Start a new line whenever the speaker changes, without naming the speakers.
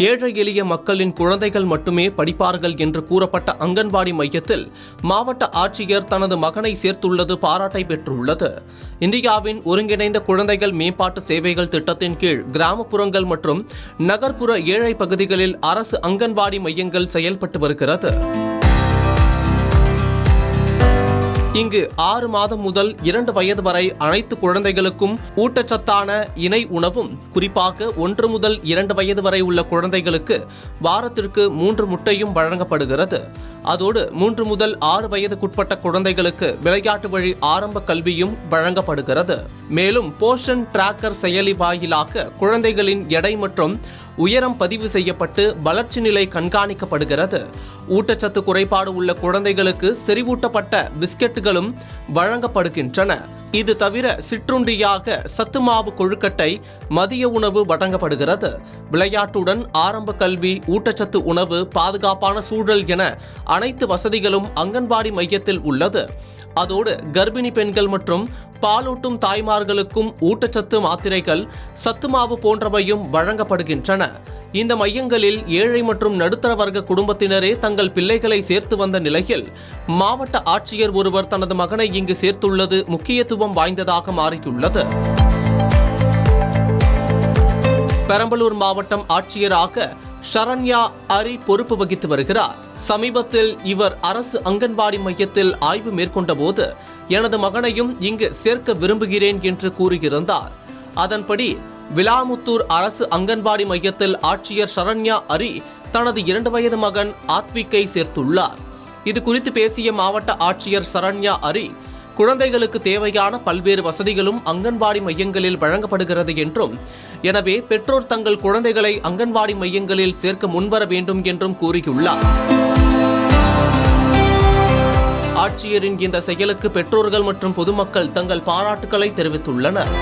ஏழை எளிய மக்களின் குழந்தைகள் மட்டுமே படிப்பார்கள் என்று கூறப்பட்ட அங்கன்வாடி மையத்தில் மாவட்ட ஆட்சியர் தனது மகனை சேர்த்துள்ளது பாராட்டை பெற்றுள்ளது. இந்தியாவின் ஒருங்கிணைந்த குழந்தைகள் மேம்பாட்டு சேவைகள் திட்டத்தின் கீழ் கிராமப்புறங்கள் மற்றும் நகர்ப்புற ஏழை பகுதிகளில் அரசு அங்கன்வாடி மையங்கள் செயல்பட்டு வருகிறது. இங்கு 6 மாதம் முதல் 2 வயது வரை அனைத்து குழந்தைகளுக்கும் ஊட்டச்சத்தான இணை உணவும், குறிப்பாக 1 முதல் 2 வயது வரை உள்ள குழந்தைகளுக்கு வாரத்திற்கு 3 முட்டையும் வழங்கப்படுகிறது. அதோடு 3 முதல் 6 வயதுக்குட்பட்ட குழந்தைகளுக்கு விளையாட்டு வழி ஆரம்ப கல்வியும் வழங்கப்படுகிறது. மேலும் போஷன் டிராக்கர் செயலி வாயிலாக குழந்தைகளின் எடை மற்றும் உயரம் பதிவு செய்யப்பட்டு வளர்ச்சி நிலை கண்காணிக்கப்படுகிறது. ஊட்டச்சத்து குறைபாடு உள்ள குழந்தைகளுக்கு செறிவூட்டப்பட்ட பிஸ்கெட்டுகளும் வழங்கப்படுகின்றன. இது தவிர சிற்றுண்டியாக சத்துமாவு கொழுக்கட்டை, மதிய உணவு வழங்கப்படுகிறது. விளையாட்டுடன் ஆரம்ப கல்வி, ஊட்டச்சத்து உணவு, பாதுகாப்பான சூழல் என அனைத்து வசதிகளும் அங்கன்வாடி மையத்தில் உள்ளது. அதோடு கர்ப்பிணி பெண்கள் மற்றும் பாலூட்டும் தாய்மார்களுக்கும் ஊட்டச்சத்து மாத்திரைகள், சத்துமாவு போன்றவையும் வழங்கப்படுகின்றன. இந்த மையங்களில் ஏழை மற்றும் நடுத்தர வர்க்க குடும்பத்தினரே தங்கள் பிள்ளைகளை சேர்த்து வந்த நிலையில் மாவட்ட ஆட்சியர் ஒருவர் தனது மகனை இங்கு சேர்த்துள்ளது முக்கியத்துவம் வாய்ந்ததாக மாறியுள்ளது. பெரம்பலூர் மாவட்டம் ஆட்சியராக ஷரண்யா அரி பொறுப்பு வகித்து வருகிறார். சமீபத்தில் இவர் அரசு அங்கன்வாடி மையத்தில் ஆய்வு மேற்கொண்ட போது எனது மகனையும் இங்கு சேர்க்க விரும்புகிறேன் என்று கூறியிருந்தார். அதன்படி விலாமுத்தூர் அரசு அங்கன்வாடி மையத்தில் ஆட்சியர் ஷரண்யா அரி தனது 2 வயது மகன் ஆத்விக்கை சேர்த்துள்ளார். இது குறித்து பேசிய மாவட்ட ஆட்சியர் ஷரண்யா அரி, குழந்தைகளுக்கு தேவையான பல்வேறு வசதிகளும் அங்கன்வாடி மையங்களில் வழங்கப்படுகிறது என்றும், எனவே பெற்றோர் தங்கள் குழந்தைகளை அங்கன்வாடி மையங்களில் சேர்க்க முன்வர வேண்டும் என்றும் கூறியுள்ளார். ஆட்சியரின் இந்த செயலுக்கு பெற்றோர்கள் மற்றும் பொதுமக்கள் தங்கள் பாராட்டுக்களை தெரிவித்துள்ளனர்.